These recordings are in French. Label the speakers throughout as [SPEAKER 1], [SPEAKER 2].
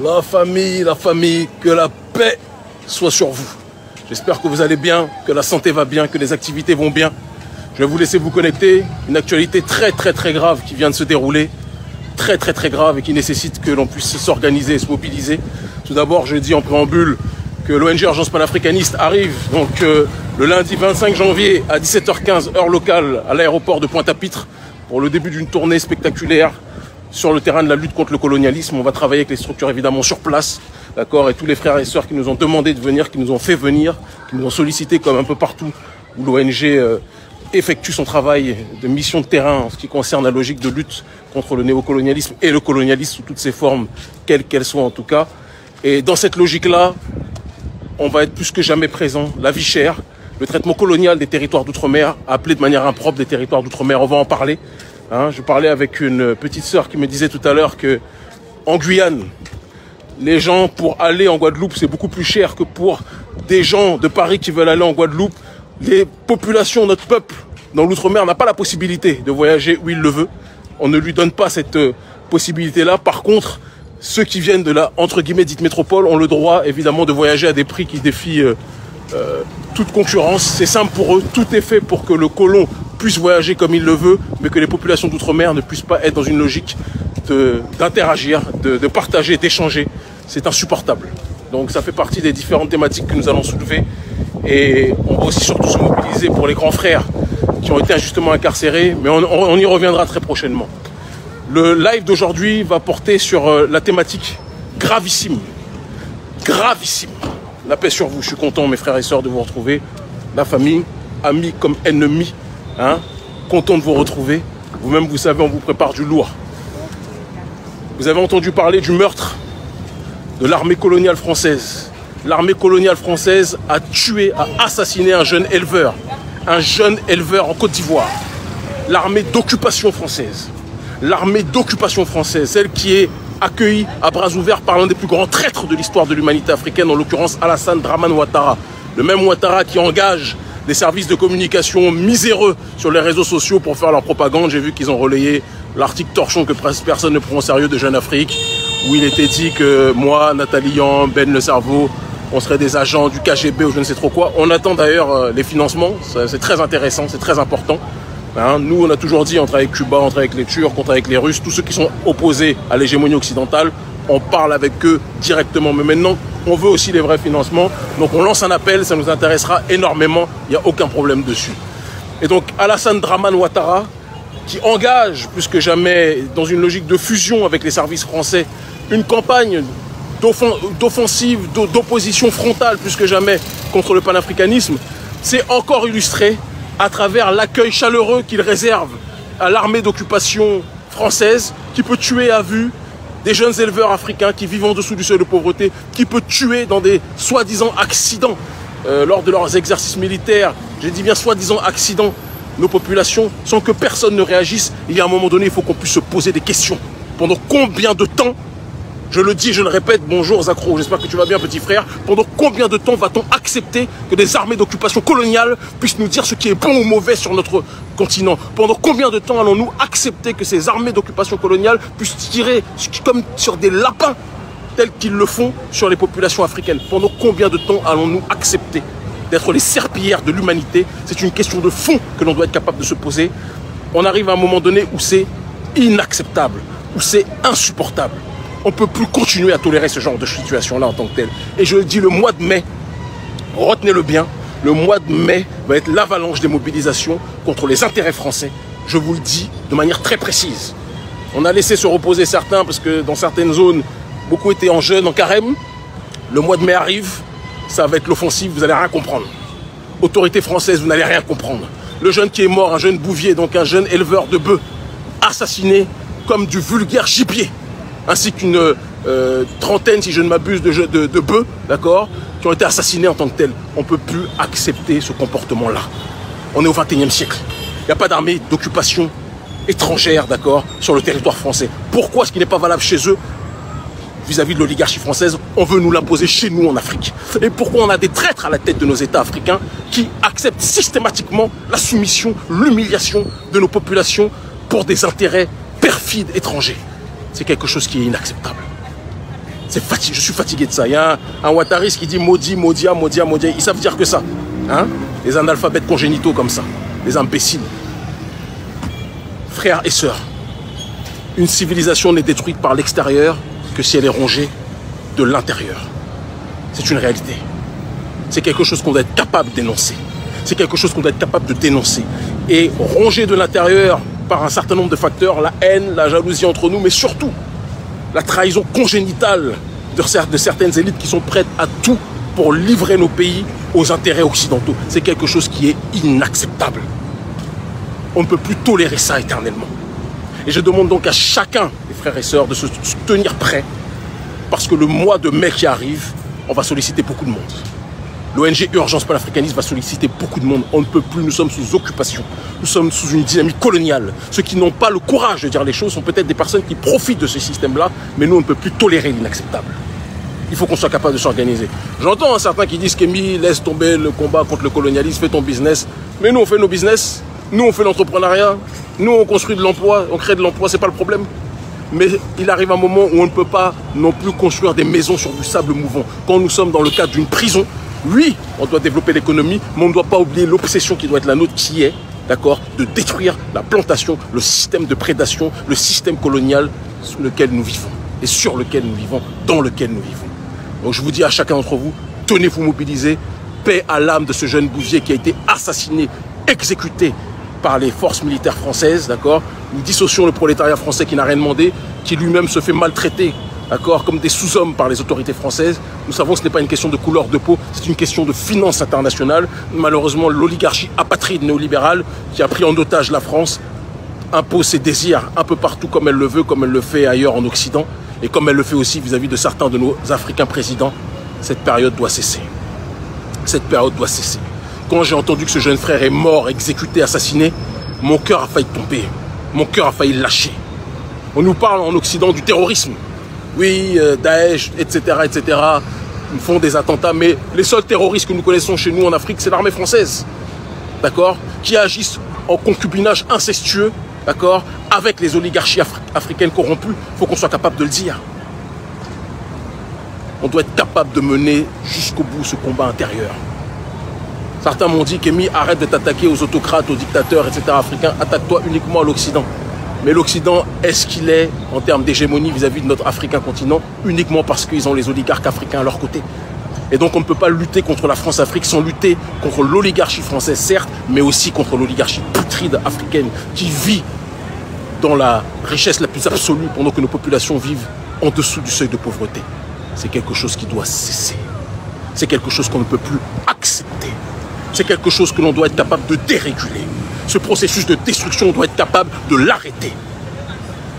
[SPEAKER 1] La famille, que la paix soit sur vous. J'espère que vous allez bien, que la santé va bien, que les activités vont bien. Je vais vous laisser vous connecter. Une actualité très grave qui vient de se dérouler. Très grave et qui nécessite que l'on puisse s'organiser et se mobiliser. Tout d'abord, je dis en préambule que l'ONG Urgence Panafricaniste arrive donc le lundi 25 janvier à 17h15 heure locale à l'aéroport de Pointe-à-Pitre pour le début d'une tournée spectaculaire sur le terrain de la lutte contre le colonialisme. On va travailler avec les structures évidemment sur place, d'accord, et tous les frères et sœurs qui nous ont demandé de venir, qui nous ont fait venir, qui nous ont sollicité comme un peu partout où l'ONG effectue son travail de mission de terrain en ce qui concerne la logique de lutte contre le néocolonialisme et le colonialisme sous toutes ses formes, quelles qu'elles soient en tout cas. Et dans cette logique-là, on va être plus que jamais présent. La vie chère, le traitement colonial des territoires d'outre-mer, appelé de manière impropre des territoires d'outre-mer, on va en parler. Je parlais avec une petite sœur qui me disait tout à l'heure que en Guyane, les gens pour aller en Guadeloupe, c'est beaucoup plus cher que pour des gens de Paris qui veulent aller en Guadeloupe. Les populations, notre peuple dans l'outre-mer n'a pas la possibilité de voyager où il le veut. On ne lui donne pas cette possibilité-là. Par contre, ceux qui viennent de la, entre guillemets, dite métropole ont le droit, évidemment, de voyager à des prix qui défient toute concurrence. C'est simple pour eux. Tout est fait pour que le colon puisse voyager comme il le veut, mais que les populations d'outre-mer ne puissent pas être dans une logique d'interagir, de partager, d'échanger. C'est insupportable. Donc ça fait partie des différentes thématiques que nous allons soulever. Et on va aussi surtout se mobiliser pour les grands frères qui ont été injustement incarcérés, mais on y reviendra très prochainement. Le live d'aujourd'hui va porter sur la thématique gravissime. Gravissime. La paix sur vous. Je suis content, mes frères et sœurs, de vous retrouver. La famille, amis comme ennemis. Content de vous retrouver. Vous-même, vous savez, on vous prépare du lourd. Vous avez entendu parler du meurtre de l'armée coloniale française. L'armée coloniale française a tué, a assassiné un jeune éleveur en Côte d'Ivoire. L'armée d'occupation française. L'armée d'occupation française, celle qui est accueillie à bras ouverts par l'un des plus grands traîtres de l'histoire de l'humanité africaine, en l'occurrence Alassane Dramane Ouattara. Le même Ouattara qui engage des services de communication miséreux sur les réseaux sociaux pour faire leur propagande. J'ai vu qu'ils ont relayé l'article torchon que personne ne prend au sérieux de Jeune Afrique, où il était dit que moi, Nathalie Yan, Ben Le Cerveau, on serait des agents du KGB ou je ne sais trop quoi. On attend d'ailleurs les financements, c'est très intéressant, c'est très important. Nous, on a toujours dit, on travaille avec Cuba, on travaille avec les Turcs, on travaille avec les Russes, tous ceux qui sont opposés à l'hégémonie occidentale, on parle avec eux directement. Mais maintenant, on veut aussi les vrais financements. Donc on lance un appel, ça nous intéressera énormément, il n'y a aucun problème dessus. Et donc Alassane Dramane Ouattara, qui engage plus que jamais, dans une logique de fusion avec les services français, une campagne d'offensive, d'opposition frontale plus que jamais contre le panafricanisme, c'est encore illustré à travers l'accueil chaleureux qu'il réserve à l'armée d'occupation française, qui peut tuer à vue des jeunes éleveurs africains qui vivent en dessous du seuil de pauvreté, qui peut tuer dans des soi-disant accidents lors de leurs exercices militaires, j'ai dit bien soi-disant accidents, nos populations, sans que personne ne réagisse. Il y a un moment donné, il faut qu'on puisse se poser des questions. Pendant combien de temps, je le dis, je le répète, bonjour Zacro, j'espère que tu vas bien petit frère, pendant combien de temps va-t-on accepter que des armées d'occupation coloniale puissent nous dire ce qui est bon ou mauvais sur notre continent? Pendant combien de temps allons-nous accepter que ces armées d'occupation coloniale puissent tirer comme sur des lapins tels qu'ils le font sur les populations africaines? Pendant combien de temps allons-nous accepter d'être les serpillères de l'humanité? C'est une question de fond que l'on doit être capable de se poser. On arrive à un moment donné où c'est inacceptable, où c'est insupportable. On ne peut plus continuer à tolérer ce genre de situation-là en tant que tel. Et je le dis, le mois de mai, retenez-le bien, le mois de mai va être l'avalanche des mobilisations contre les intérêts français. Je vous le dis de manière très précise. On a laissé se reposer certains parce que dans certaines zones, beaucoup étaient en jeûne, en carême. Le mois de mai arrive, ça va être l'offensive, vous n'allez rien comprendre. Autorité française, vous n'allez rien comprendre. Le jeune qui est mort, un jeune bouvier, donc un jeune éleveur de bœufs, assassiné comme du vulgaire gibier, ainsi qu'une trentaine, si je ne m'abuse, de bœufs, d'accord, qui ont été assassinés en tant que tels. On ne peut plus accepter ce comportement-là. On est au XXIe siècle. Il n'y a pas d'armée d'occupation étrangère, d'accord, sur le territoire français. Pourquoi ce qui n'est pas valable chez eux vis-à-vis de l'oligarchie française, on veut nous l'imposer chez nous en Afrique? Et pourquoi on a des traîtres à la tête de nos États africains qui acceptent systématiquement la soumission, l'humiliation de nos populations pour des intérêts perfides étrangers? C'est quelque chose qui est inacceptable. Je suis fatigué de ça. Il y a un Ouattariste qui dit maudit, Maudia, Maudia, Maudia. Ils savent dire que ça. Hein? Les analphabètes congénitaux comme ça. Les imbéciles. Frères et sœurs, une civilisation n'est détruite par l'extérieur que si elle est rongée de l'intérieur. C'est une réalité. C'est quelque chose qu'on doit être capable d'énoncer. C'est quelque chose qu'on doit être capable de dénoncer. Et rongée de l'intérieur par un certain nombre de facteurs, la haine, la jalousie entre nous, mais surtout la trahison congénitale de certaines élites qui sont prêtes à tout pour livrer nos pays aux intérêts occidentaux. C'est quelque chose qui est inacceptable. On ne peut plus tolérer ça éternellement. Et je demande donc à chacun, les frères et sœurs, de se tenir prêt, parce que le mois de mai qui arrive, on va solliciter beaucoup de monde. L'ONG Urgence Panafricaniste va solliciter beaucoup de monde. On ne peut plus, nous sommes sous occupation. Nous sommes sous une dynamique coloniale. Ceux qui n'ont pas le courage de dire les choses sont peut-être des personnes qui profitent de ce système-là, mais nous, on ne peut plus tolérer l'inacceptable. Il faut qu'on soit capable de s'organiser. J'entends certains qui disent qu'Emi, laisse tomber le combat contre le colonialisme, fais ton business. Mais nous, on fait nos business. Nous, on fait l'entrepreneuriat. Nous, on construit de l'emploi, on crée de l'emploi, c'est pas le problème. Mais il arrive un moment où on ne peut pas non plus construire des maisons sur du sable mouvant. Quand nous sommes dans le cadre d'une prison, oui, on doit développer l'économie, mais on ne doit pas oublier l'obsession qui doit être la nôtre, qui est, d'accord, de détruire la plantation, le système de prédation, le système colonial sur lequel nous vivons, et sur lequel nous vivons, dans lequel nous vivons. Donc je vous dis à chacun d'entre vous, tenez-vous mobilisés, paix à l'âme de ce jeune Bouvier qui a été assassiné, exécuté par les forces militaires françaises, d'accord. Nous dissocions le prolétariat français qui n'a rien demandé, qui lui-même se fait maltraiter, d'accord, comme des sous-hommes par les autorités françaises. Nous savons que ce n'est pas une question de couleur de peau, c'est une question de finance internationale. Malheureusement, l'oligarchie apatride néolibérale qui a pris en otage la France impose ses désirs un peu partout comme elle le veut, comme elle le fait ailleurs en Occident, et comme elle le fait aussi vis-à-vis de certains de nos Africains présidents. Cette période doit cesser. Cette période doit cesser. Quand j'ai entendu que ce jeune frère est mort, exécuté, assassiné, mon cœur a failli tomber. Mon cœur a failli lâcher. On nous parle en Occident du terrorisme. Oui, Daesh, etc., etc. Ils font des attentats, mais les seuls terroristes que nous connaissons chez nous en Afrique, c'est l'armée française. D'accord? Qui agissent en concubinage incestueux, d'accord, avec les oligarchies africaines corrompues. Il faut qu'on soit capable de le dire. On doit être capable de mener jusqu'au bout ce combat intérieur. Certains m'ont dit qu'Emi, arrête de t'attaquer aux autocrates, aux dictateurs, etc. africains, attaque-toi uniquement à l'Occident. Mais l'Occident, est-ce qu'il est, en termes d'hégémonie vis-à-vis de notre Africain continent, uniquement parce qu'ils ont les oligarques africains à leur côté? Et donc on ne peut pas lutter contre la France-Afrique sans lutter contre l'oligarchie française, certes, mais aussi contre l'oligarchie putride africaine qui vit dans la richesse la plus absolue pendant que nos populations vivent en dessous du seuil de pauvreté. C'est quelque chose qui doit cesser. C'est quelque chose qu'on ne peut plus accepter. C'est quelque chose que l'on doit être capable de déréguler. Ce processus de destruction, on doit être capable de l'arrêter.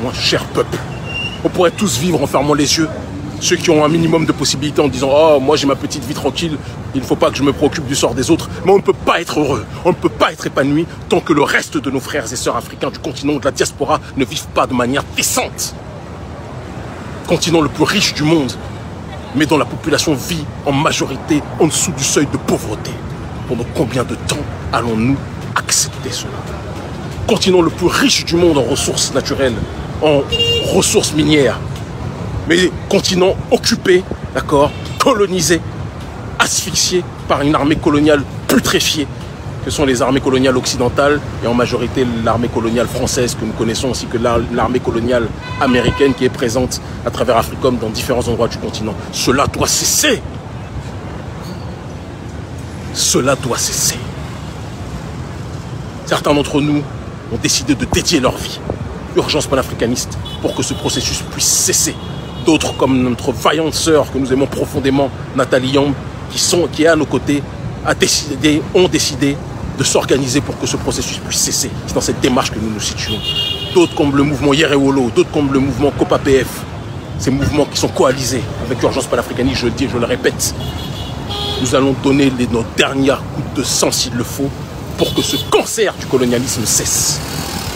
[SPEAKER 1] Moi, cher peuple, on pourrait tous vivre en fermant les yeux. Ceux qui ont un minimum de possibilités en disant « Oh, moi j'ai ma petite vie tranquille, il ne faut pas que je me préoccupe du sort des autres. » Mais on ne peut pas être heureux, on ne peut pas être épanoui tant que le reste de nos frères et sœurs africains du continent de la diaspora ne vivent pas de manière décente. Continent le plus riche du monde, mais dont la population vit en majorité en dessous du seuil de pauvreté. Pendant combien de temps allons-nous accepter cela? Continent le plus riche du monde en ressources naturelles, en ressources minières, mais continent occupé, d'accord, colonisé, asphyxié par une armée coloniale putréfiée, que sont les armées coloniales occidentales et en majorité l'armée coloniale française que nous connaissons, ainsi que l'armée coloniale américaine qui est présente à travers Africom dans différents endroits du continent. Cela doit cesser. Cela doit cesser. Certains d'entre nous ont décidé de dédier leur vie, urgence panafricaniste, pour que ce processus puisse cesser. D'autres, comme notre vaillante sœur que nous aimons profondément, Nathalie Yamb, qui est à nos côtés, ont décidé de s'organiser pour que ce processus puisse cesser. C'est dans cette démarche que nous nous situons. D'autres comme le mouvement Yerewolo, d'autres comme le mouvement COPA-PF, ces mouvements qui sont coalisés avec urgence panafricaniste, je le dis et je le répète. Nous allons donner nos dernières gouttes de sang s'il le faut pour que ce cancer du colonialisme cesse.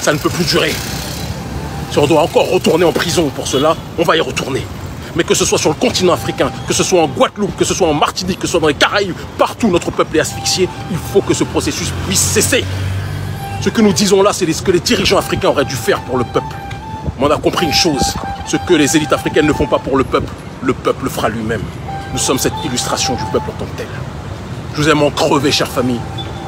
[SPEAKER 1] Ça ne peut plus durer. Si on doit encore retourner en prison pour cela, on va y retourner. Mais que ce soit sur le continent africain, que ce soit en Guadeloupe, que ce soit en Martinique, que ce soit dans les Caraïbes, partout notre peuple est asphyxié, il faut que ce processus puisse cesser. Ce que nous disons là, c'est ce que les dirigeants africains auraient dû faire pour le peuple. Mais on a compris une chose, ce que les élites africaines ne font pas pour le peuple le fera lui-même. Nous sommes cette illustration du peuple en tant que tel. Je vous aime en crever, chère famille.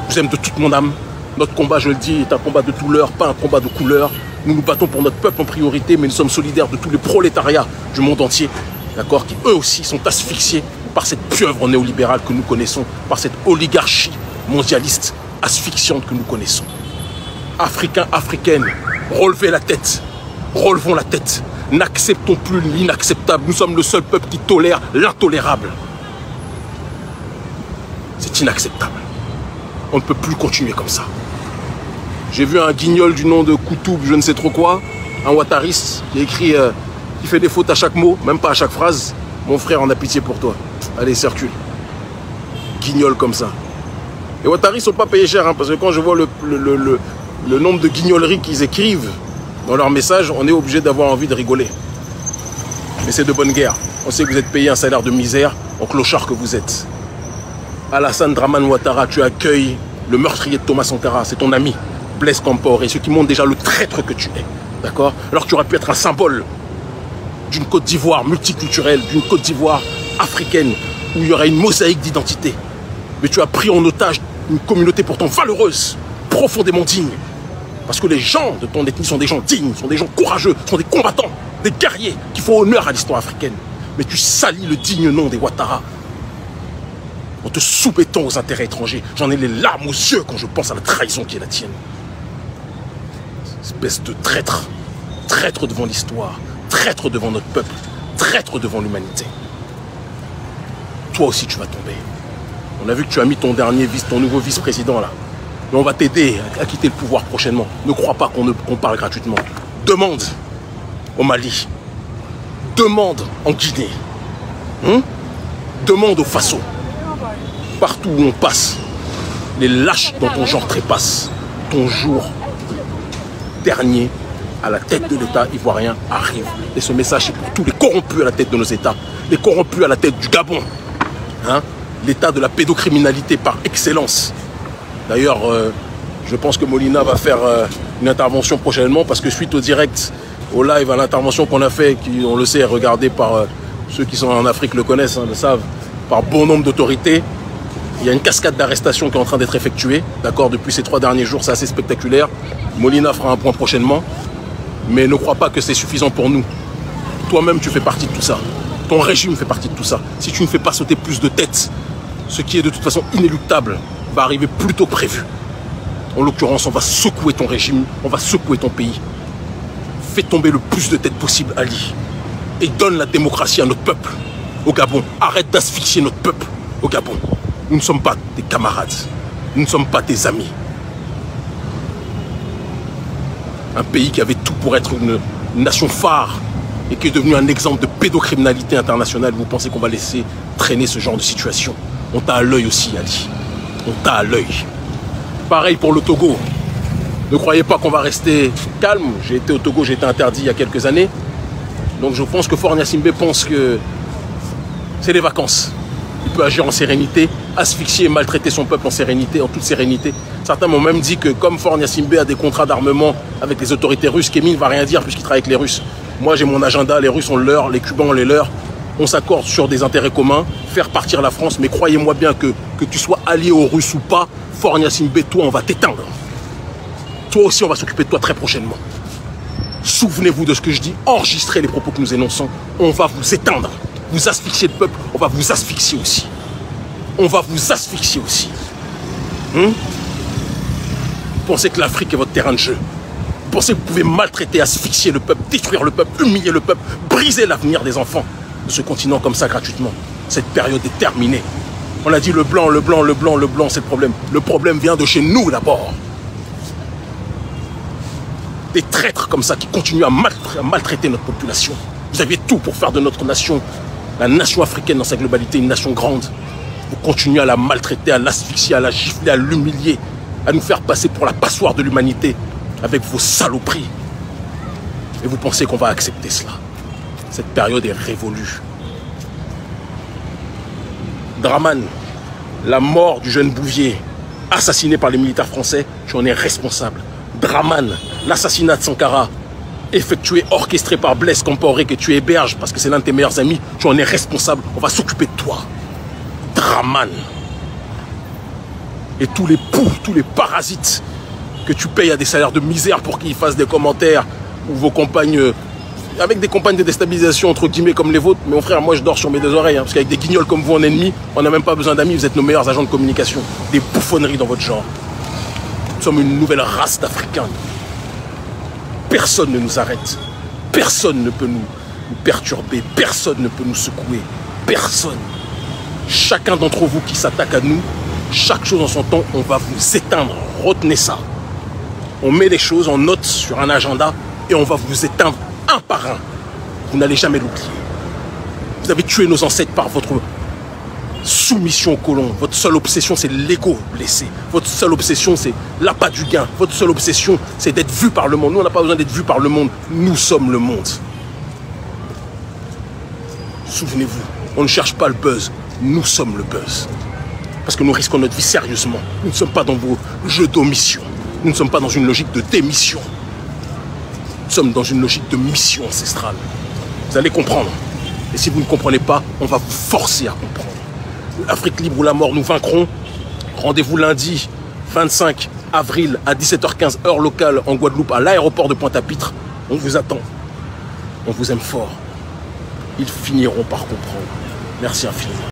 [SPEAKER 1] Je vous aime de toute mon âme. Notre combat, je le dis, est un combat de douleur, pas un combat de couleur. Nous nous battons pour notre peuple en priorité, mais nous sommes solidaires de tous les prolétariats du monde entier, d'accord, qui eux aussi sont asphyxiés par cette pieuvre néolibérale que nous connaissons, par cette oligarchie mondialiste asphyxiante que nous connaissons. Africains, Africaines, relevez la tête, relevons la tête. N'acceptons plus l'inacceptable. Nous sommes le seul peuple qui tolère l'intolérable. C'est inacceptable. On ne peut plus continuer comme ça. J'ai vu un guignol du nom de Koutoub, je ne sais trop quoi, un ouattariste qui écrit, qui fait des fautes à chaque mot, même pas à chaque phrase. Mon frère, on a pitié pour toi. Allez, circule. Guignol comme ça. Les ouattaristes ne sont pas payés cher, hein, parce que quand je vois le nombre de guignoleries qu'ils écrivent dans leurs messages, on est obligé d'avoir envie de rigoler. Mais c'est de bonne guerre. On sait que vous êtes payé un salaire de misère, en clochard que vous êtes. Alassane Dramane Ouattara, tu accueilles le meurtrier de Thomas Sankara, c'est ton ami, Blaise Compaoré, ce qui montre déjà le traître que tu es. D'accord? Alors que tu aurais pu être un symbole d'une Côte d'Ivoire multiculturelle, d'une Côte d'Ivoire africaine, où il y aurait une mosaïque d'identité. Mais tu as pris en otage une communauté pourtant valeureuse, profondément digne. Parce que les gens de ton ethnie sont des gens dignes, sont des gens courageux, sont des combattants, des guerriers qui font honneur à l'histoire africaine. Mais tu salis le digne nom des Ouattara en te soumettant aux intérêts étrangers. J'en ai les larmes aux yeux quand je pense à la trahison qui est la tienne. Espèce de traître. Traître devant l'histoire, traître devant notre peuple, traître devant l'humanité. Toi aussi tu vas tomber. On a vu que tu as mis ton nouveau vice-président là. Mais on va t'aider à quitter le pouvoir prochainement. Ne crois pas qu'on parle gratuitement. Demande au Mali. Demande en Guinée. Demande au Faso. Partout où on passe, les lâches dans ton genre trépassent. Ton jour dernier à la tête de l'État ivoirien arrive. Et ce message est pour tous les corrompus à la tête de nos États. Les corrompus à la tête du Gabon. L'État de la pédocriminalité par excellence. D'ailleurs, je pense que Molina va faire une intervention prochainement parce que suite au direct, au live, à l'intervention qu'on a fait, qui, on le sait, est regardée par ceux qui sont en Afrique le connaissent, le savent, par bon nombre d'autorités. Il y a une cascade d'arrestations qui est en train d'être effectuée, d'accord, depuis ces 3 derniers jours, c'est assez spectaculaire. Molina fera un point prochainement, mais ne crois pas que c'est suffisant pour nous. Toi-même, tu fais partie de tout ça. Ton régime fait partie de tout ça. Si tu ne fais pas sauter plus de têtes, ce qui est de toute façon inéluctable, va arriver plus tôt que prévu. En l'occurrence, on va secouer ton régime, on va secouer ton pays. Fais tomber le plus de têtes possible, Ali. Et donne la démocratie à notre peuple, au Gabon. Arrête d'asphyxier notre peuple, au Gabon. Nous ne sommes pas tes camarades. Nous ne sommes pas tes amis. Un pays qui avait tout pour être une nation phare et qui est devenu un exemple de pédocriminalité internationale. Vous pensez qu'on va laisser traîner ce genre de situation? On t'a à l'œil aussi, Ali. On t'a à l'œil. Pareil pour le Togo. Ne croyez pas qu'on va rester calme. J'ai été au Togo, j'ai été interdit il y a quelques années. Donc je pense que Faure Gnassingbé pense que c'est des vacances. Il peut agir en sérénité, asphyxier et maltraiter son peuple en sérénité, en toute sérénité. Certains m'ont même dit que comme Faure Gnassingbé a des contrats d'armement avec les autorités russes, Kémy ne va rien dire puisqu'il travaille avec les Russes. Moi j'ai mon agenda, les Russes ont le leur, les Cubains ont les leurs. On s'accorde sur des intérêts communs, faire partir la France, mais croyez-moi bien que tu sois allié aux Russes ou pas, Faure Gnassingbé, toi on va t'éteindre. Toi aussi on va s'occuper de toi très prochainement. Souvenez-vous de ce que je dis, enregistrez les propos que nous énonçons, on va vous éteindre. Vous asphyxiez le peuple, on va vous asphyxier aussi. On va vous asphyxier aussi. Vous pensez que l'Afrique est votre terrain de jeu? Vous pensez que vous pouvez maltraiter, asphyxier le peuple, détruire le peuple, humilier le peuple, briser l'avenir des enfants de ce continent comme ça gratuitement? Cette période est terminée. On a dit le blanc, le blanc, le blanc, le blanc, c'est le problème. Le problème vient de chez nous d'abord. Des traîtres comme ça qui continuent à maltraiter notre population. Vous aviez tout pour faire de notre nation, la nation africaine dans sa globalité, une nation grande. Vous continuez à la maltraiter, à l'asphyxier, à la gifler, à l'humilier, à nous faire passer pour la passoire de l'humanité avec vos saloperies. Et vous pensez qu'on va accepter cela? Cette période est révolue. Dramane, la mort du jeune Bouvier, assassiné par les militaires français, tu en es responsable. Dramane, l'assassinat de Sankara, effectué, orchestré par Blaise Compaoré que tu héberges parce que c'est l'un de tes meilleurs amis, tu en es responsable, on va s'occuper de toi. Draman. Et tous les poux, tous les parasites que tu payes à des salaires de misère pour qu'ils fassent des commentaires, ou vos compagnes, avec des campagnes de déstabilisation entre guillemets comme les vôtres, mais mon frère, moi je dors sur mes deux oreilles, parce qu'avec des guignols comme vous en ennemis, on n'a même pas besoin d'amis, vous êtes nos meilleurs agents de communication. Des bouffonneries dans votre genre. Nous sommes une nouvelle race d'Africains. Personne ne nous arrête. Personne ne peut nous perturber. Personne ne peut nous secouer. Personne. Chacun d'entre vous qui s'attaque à nous, chaque chose en son temps, on va vous éteindre. Retenez ça. On met les choses en note sur un agenda et on va vous éteindre un par un. Vous n'allez jamais l'oublier. Vous avez tué nos ancêtres par votre soumission aux colons. Votre seule obsession, c'est l'ego blessé. Votre seule obsession, c'est l'appât du gain. Votre seule obsession, c'est d'être vu par le monde. Nous, on n'a pas besoin d'être vu par le monde. Nous sommes le monde. Souvenez-vous, on ne cherche pas le buzz. Nous sommes le buzz. Parce que nous risquons notre vie sérieusement. Nous ne sommes pas dans vos jeux d'omission. Nous ne sommes pas dans une logique de démission. Nous sommes dans une logique de mission ancestrale. Vous allez comprendre. Et si vous ne comprenez pas, on va vous forcer à comprendre. Afrique libre ou la mort, nous vaincrons. Rendez-vous lundi 25 avril à 17h15 heure locale en Guadeloupe à l'aéroport de Pointe-à-Pitre. On vous attend. On vous aime fort. Ils finiront par comprendre. Merci infiniment.